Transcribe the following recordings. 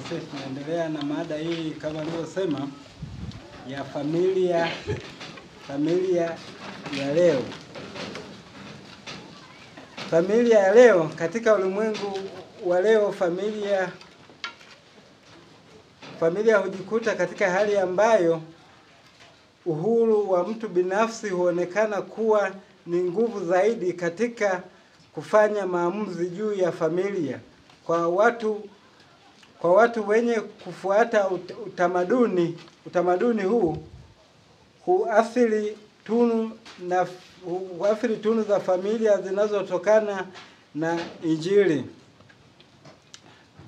Basi tunaendelea na mada hii kama nilivyosema ya familia ya leo. Familia ya leo katika ulimwengu wa leo, familia hujikuta katika hali ambayo uhuru wa mtu binafsi huonekana kuwa ni nguvu zaidi katika kufanya maamuzi juu ya familia. Kwa watu wenye kufuata utamaduni huu huathiri tunu za familia zinazotokana na Injili.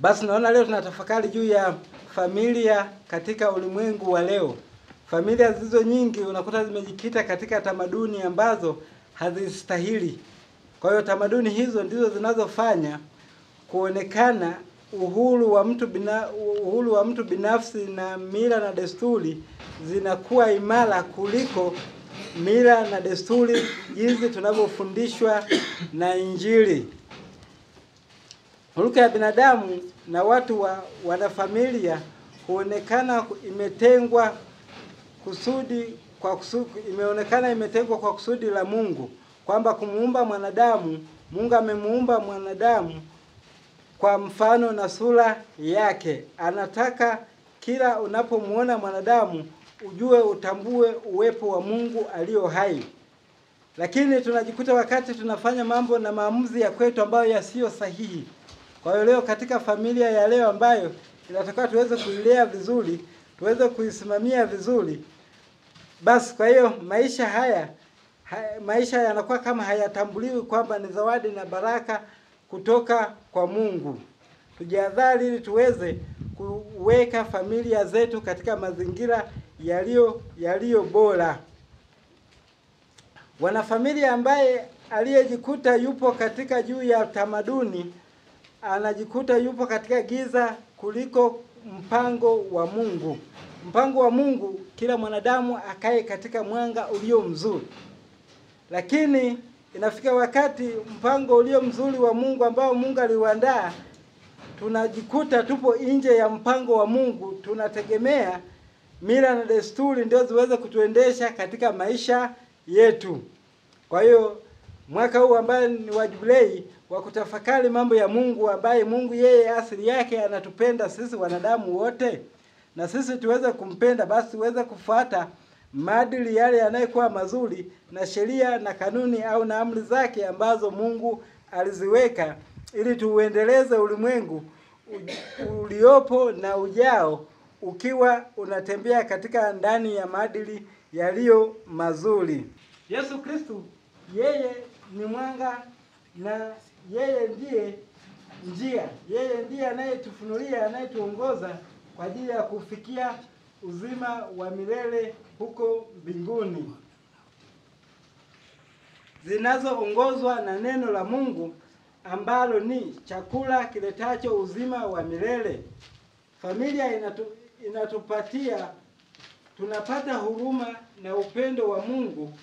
Basi naona leo tunatafakari juu ya familia katika ulimwengu wa leo. Familia zilizo nyingi unakuta zimejikita katika tamaduni ambazo hazistahili. Kwa hiyo tamaduni hizo ndizo zinazofanya kuonekana uhuru wa mtu binafsi, na mila na desturi zinakuwa imara kuliko mila na desturi jinsi tunavyofundishwa na Injili. Hulka ya binadamu na watu wanafamilia huonekana imetengwa kwa kusudi la Mungu, kwamba kumuumba mwanadamu, Mungu amemuumba mwanadamu kwa mfano na sura yake. Anataka kila unapomuona mwanadamu utambue uwepo wa Mungu aliyo hai. Lakini tunajikuta wakati tunafanya mambo na maamuzi ya kwetu ambayo yasiyo sahihi. Kwa hiyo leo katika familia ya leo ambayo inatakiwa tuweze kuilea vizuri, tuweze kuisimamia vizuri, basi kwa hiyo maisha yanakuwa kama hayatambuliwi kwamba ni zawadi na baraka kutoka kwa Mungu. Tujihadhari ili tuweze kuweka familia zetu katika mazingira yaliyo bora. Wanafamilia ambaye aliyejikuta yupo katika juu ya tamaduni anajikuta yupo katika giza kuliko mpango wa Mungu. Mpango wa Mungu kila mwanadamu akae katika mwanga ulio mzuri. Lakini inafika wakati mpango ulio mzuri wa Mungu ambao Mungu aliuandaa, tunajikuta tupo nje ya mpango wa Mungu. Tunategemea mila na desturi ndio ziweze kutuendesha katika maisha yetu. Kwa hiyo mwaka huu ambaye ni wa Jubilei wa kutafakari mambo ya Mungu, ambaye Mungu yeye asili yake anatupenda sisi wanadamu wote, na sisi tuweze kumpenda, basi tuweze kufuata maadili yale yanayokuwa mazuri na sheria na kanuni au na amri zake ambazo Mungu aliziweka, ili tuuendeleze ulimwengu uliopo na ujao ukiwa unatembea katika ndani ya maadili yaliyo mazuri. Yesu Kristo yeye ni mwanga na yeye ndiye njia. Yeye ndiye anayetufunulia, anayetuongoza kwa ajili ya kufikia uzima wa milele huko mbinguni, zinazoongozwa na neno la Mungu ambalo ni chakula kiletacho uzima wa milele. Familia tunapata huruma na upendo wa Mungu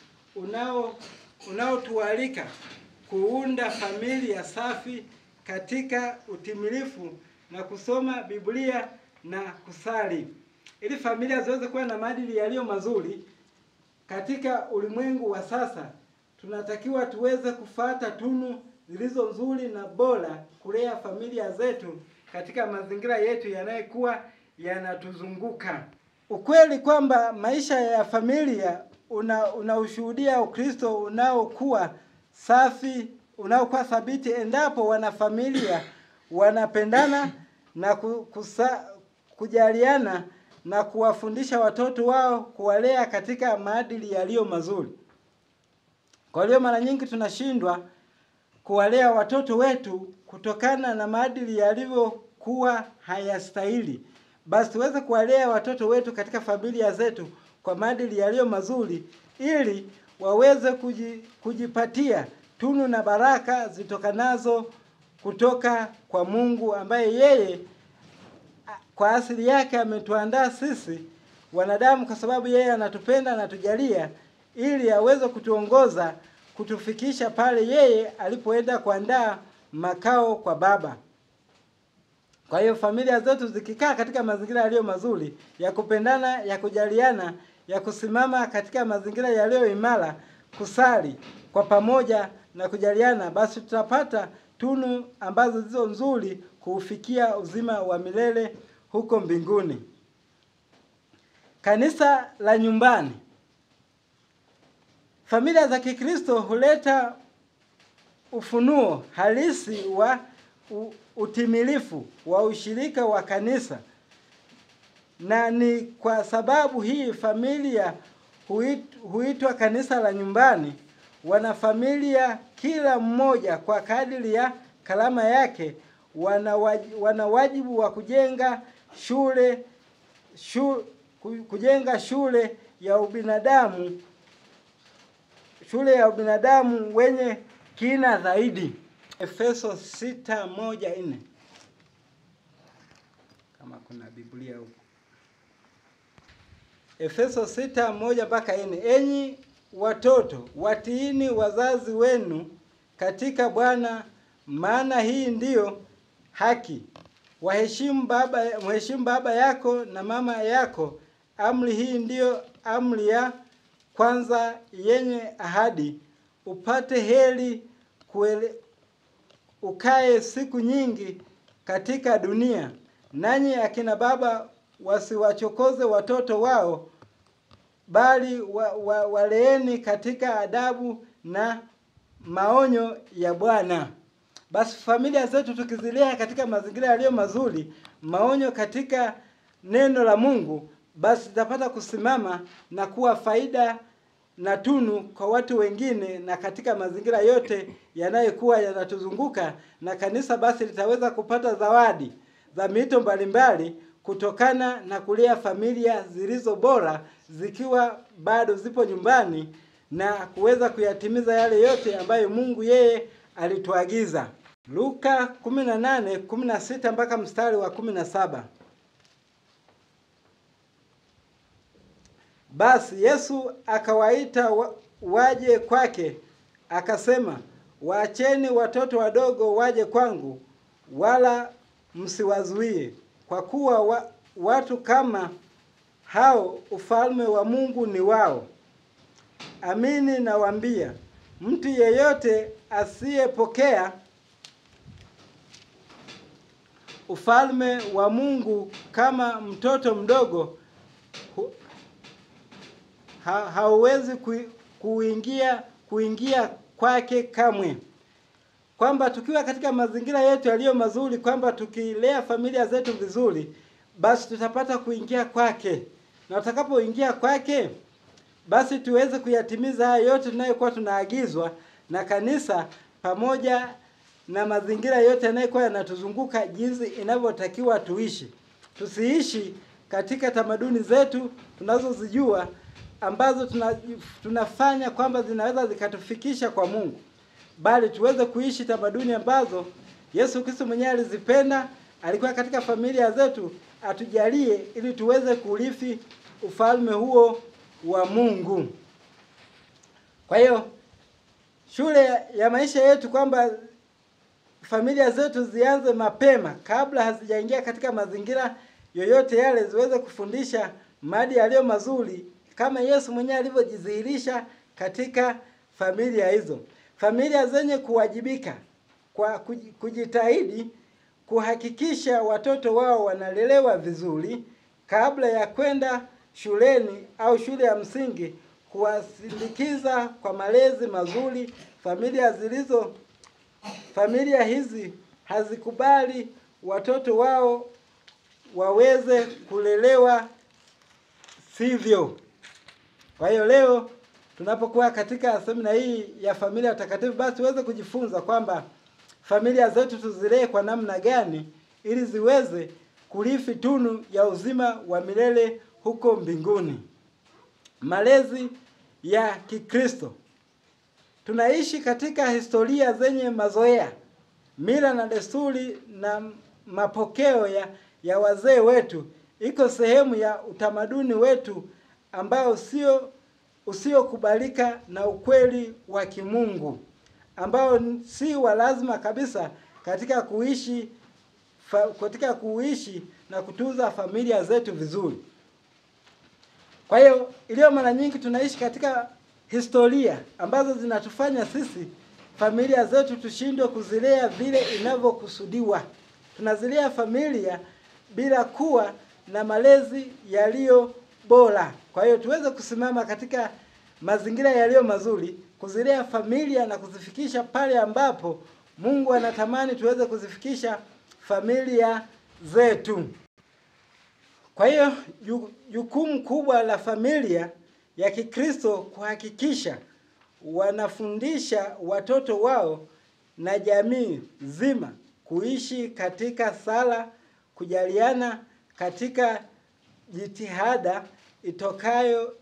unaotualika kuunda familia safi katika utimilifu na kusoma Biblia na kusali. Ili familia ziweze kuwa na maadili yaliyo mazuri katika ulimwengu wa sasa, tunatakiwa tuweze kufuata tunu zilizo nzuri na bora kulea familia zetu katika mazingira yetu yanayokuwa yanatuzunguka. Ukweli kwamba maisha ya familia unaushuhudia Ukristo unaokuwa safi, unaokuwa thabiti endapo wanafamilia wanapendana na kujaliana na kuwafundisha watoto wao, kuwalea katika maadili yaliyo mazuri. Kwa hiyo mara nyingi tunashindwa kuwalea watoto wetu kutokana na maadili yalivyokuwa hayastahili. Basi tuweze kuwalea watoto wetu katika familia zetu kwa maadili yaliyo mazuri, ili waweze kujipatia tunu na baraka zitokanazo kutoka kwa Mungu, ambaye yeye kwa asili yake ametuandaa sisi wanadamu, kwa sababu yeye anatupenda na tujalia, ili aweze kutuongoza kutufikisha pale yeye alipoenda kuandaa makao kwa Baba. Kwa hiyo familia zetu zikikaa katika mazingira yaliyo mazuri, ya kupendana, ya kujaliana, ya kusimama katika mazingira yaliyo imara, kusali kwa pamoja na kujaliana, basi tutapata tunu ambazo zizo nzuri kuufikia uzima wa milele huko mbinguni. Kanisa la nyumbani. Familia za Kikristo huleta ufunuo halisi wa utimilifu wa ushirika wa kanisa. Na ni kwa sababu hii familia huitwa kanisa la nyumbani. Wanafamilia kila mmoja kwa kadiri ya karama yake wana wajibu wa kujenga shule ya ubinadamu wenye kina zaidi. Efeso 6:1-4. Kama kuna Biblia huko. Efeso 6:1-4. Enyi watoto, watiini wazazi wenu katika Bwana, maana hii ndiyo haki. Mheshimu baba yako na mama yako. Amri hii ndiyo amri ya kwanza yenye ahadi, upate heri ukae siku nyingi katika dunia. Nanyi akina baba wasiwachokoze watoto wao, bali waleeni katika adabu na maonyo ya Bwana. Basi familia zetu tukizilea katika mazingira yaliyo mazuri, maonyo katika neno la Mungu, basi tutapata kusimama na kuwa faida na tunu kwa watu wengine na katika mazingira yote yanayokuwa yanatuzunguka, na kanisa basi litaweza kupata zawadi za mito mbalimbali kutokana na kulea familia zilizo bora zikiwa bado zipo nyumbani na kuweza kuyatimiza yale yote ambayo Mungu yeye alituagiza. Luka 18:16-17. Basi Yesu akawaita waje kwake, akasema, waacheni watoto wadogo waje kwangu, wala msiwazuie, kwa kuwa watu kama hao ufalme wa Mungu ni wao. Amini nawaambia, mtu yeyote asiyepokea ufalme wa Mungu kama mtoto mdogo hauwezi kuingia kwake kamwe. Kwamba tukiwa katika mazingira yetu yaliyo mazuri, kwamba tukilea familia zetu vizuri, basi tutapata kuingia kwake. Na tutakapoingia kwake, basi tuweze kuyatimiza haya yote tunayokuwa tunaagizwa na kanisa pamoja na mazingira yote yanayokuwa yanatuzunguka, jinsi inavyotakiwa tuishi. Tusiishi katika tamaduni zetu tunazozijua ambazo tunafanya kwamba zinaweza zikatufikisha kwa Mungu, bali tuweze kuishi tamaduni ambazo Yesu Kristo mwenyewe alizipenda. Alikuwa katika familia zetu, atujalie ili tuweze kurithi ufalme huo wa Mungu. Kwa hiyo shule ya maisha yetu, kwamba familia zetu zianze mapema kabla hazijaingia katika mazingira yoyote yale, ziweze kufundisha maadili yaliyo mazuri kama Yesu mwenyewe alivyojidhihirisha katika familia hizo. Familia zenye kuwajibika kwa kujitahidi kuhakikisha watoto wao wanalelewa vizuri kabla ya kwenda shuleni au shule ya msingi, kuwasindikiza kwa malezi mazuri. Familia hizi hazikubali watoto wao waweze kulelewa sivyo. Kwa hiyo leo tunapokuwa katika semina hii ya familia takatifu, basi tuweze kujifunza kwamba familia zetu tuzilee kwa namna gani ili ziweze kurithi tunu ya uzima wa milele huko mbinguni. Malezi ya Kikristo. Tunaishi katika historia zenye mazoea, mila na desturi na mapokeo ya wazee wetu. Iko sehemu ya utamaduni wetu ambao usiokubalika na ukweli wa kimungu, ambao si wa lazima kabisa katika kuishi katika kuishi na kutunza familia zetu vizuri. Kwa hiyo iliyo mara nyingi tunaishi katika historia ambazo zinatufanya sisi familia zetu tushindwe kuzilea vile inavyokusudiwa. Tunazilea familia bila kuwa na malezi yaliyo bora. Kwa hiyo tuweze kusimama katika mazingira yaliyo mazuri, kuzilea familia na kuzifikisha pale ambapo Mungu anatamani tuweze kuzifikisha familia zetu. Kwa hiyo jukumu kubwa la familia ya Kikristo kuhakikisha wanafundisha watoto wao na jamii nzima kuishi katika sala, kujaliana katika jitihada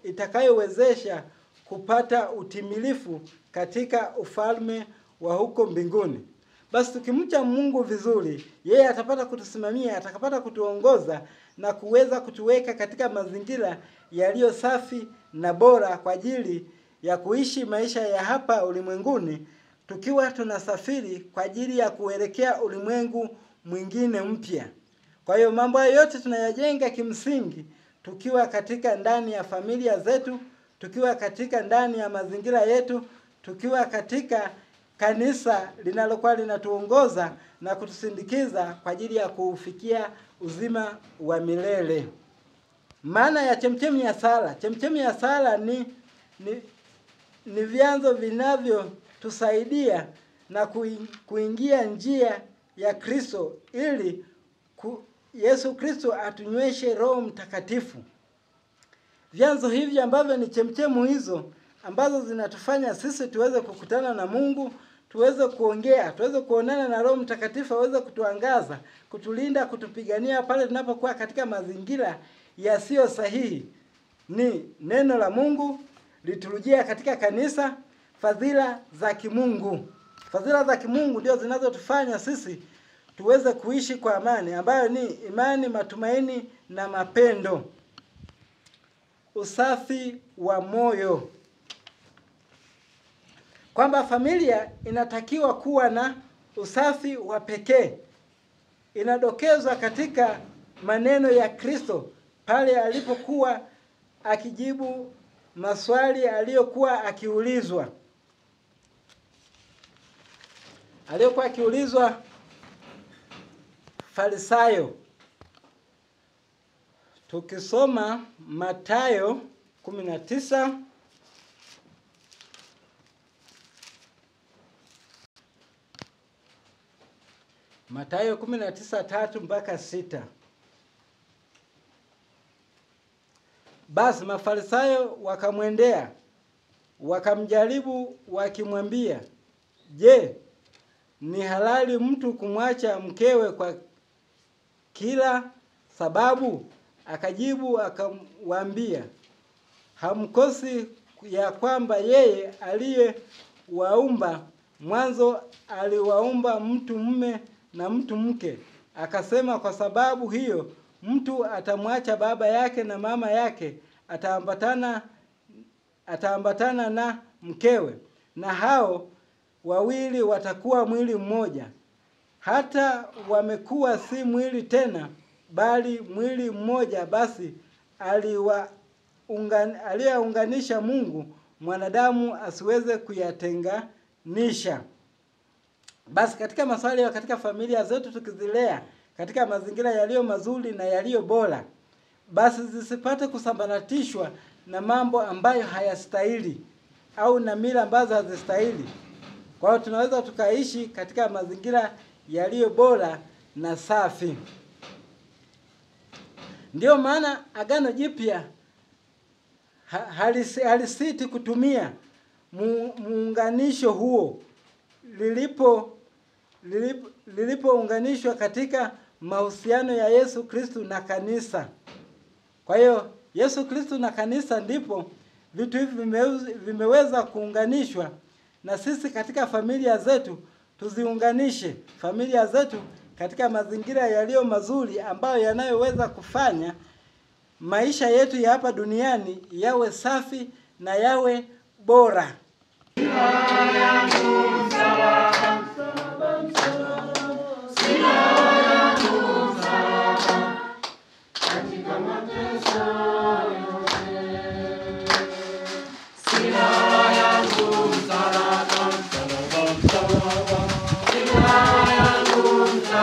itakayowezesha kupata utimilifu katika ufalme wa huko mbinguni. Basi tukimcha Mungu vizuri, yeye atapata kutusimamia, atakapata kutuongoza na kuweza kutuweka katika mazingira yaliyo safi na bora kwa ajili ya kuishi maisha ya hapa ulimwenguni, tukiwa tunasafiri kwa ajili ya kuelekea ulimwengu mwingine mpya. Kwa hiyo mambo yote tunayajenga kimsingi tukiwa katika ndani ya familia zetu, tukiwa katika ndani ya mazingira yetu, tukiwa katika kanisa linalokuwa linatuongoza na kutusindikiza kwa ajili ya kufikia uzima wa milele. Maana ya chemchemi ya sala. Chemchemi ya sala ni vyanzo vinavyotusaidia na kuingia njia ya Kristo ili Yesu Kristo atunyweshe Roho Mtakatifu. Vyanzo hivi ambavyo ni chemchemu hizo ambazo zinatufanya sisi tuweze kukutana na Mungu, tuweze kuongea, tuweze kuonana na Roho Mtakatifu aweze kutuangaza, kutulinda, kutupigania pale tunapokuwa katika mazingira yasiyo sahihi. Ni neno la Mungu, liturujia katika kanisa, fadhila za kimungu. Fadhila za kimungu ndio zinazotufanya sisi tuweze kuishi kwa amani, ambayo ni imani, matumaini na mapendo. Usafi wa moyo. Kwamba familia inatakiwa kuwa na usafi wa pekee. Inadokezwa katika maneno ya Kristo pale alipokuwa akijibu maswali aliyokuwa akiulizwa. Aliyokuwa akiulizwa Farisayo. Tukisoma Mathayo 19 Mathayo 19:3 mpaka 6. Basi Mafarisayo wakamwendea, wakamjaribu wakimwambia, "Je, ni halali mtu kumwacha mkewe kwa kila sababu?" Akajibu akamwambia, "Hamkosi ya kwamba yeye aliyewaumba mwanzo aliwaumba mtu mume na mtu mke. Akasema kwa sababu hiyo mtu atamwacha baba yake na mama yake, ataambatana na mkewe, na hao wawili watakuwa mwili mmoja. Hata wamekuwa si mwili tena, bali mwili mmoja. Basi aliwaunganisha Mungu, mwanadamu asiweze kuyatenganisha." Basi katika maswali ya katika familia zetu tukizilea katika mazingira yaliyo mazuri na yaliyo bora, basi zisipate kusambaratishwa na mambo ambayo hayastahili au na mila ambazo hazistahili. Kwa hiyo tunaweza tukaishi katika mazingira yaliyo bora na safi. Ndio maana Agano Jipya halisiti kutumia muunganisho huo lilipounganishwa katika mahusiano ya Yesu Kristo na kanisa. Kwa hiyo Yesu Kristo na kanisa ndipo vitu hivi vimeweza kuunganishwa, na sisi katika familia zetu tuziunganishe familia zetu katika mazingira yaliyo mazuri ambayo yanayoweza kufanya maisha yetu ya hapa duniani yawe safi na yawe bora. Sina yangu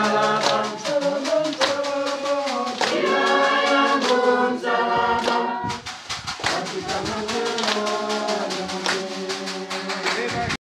salama.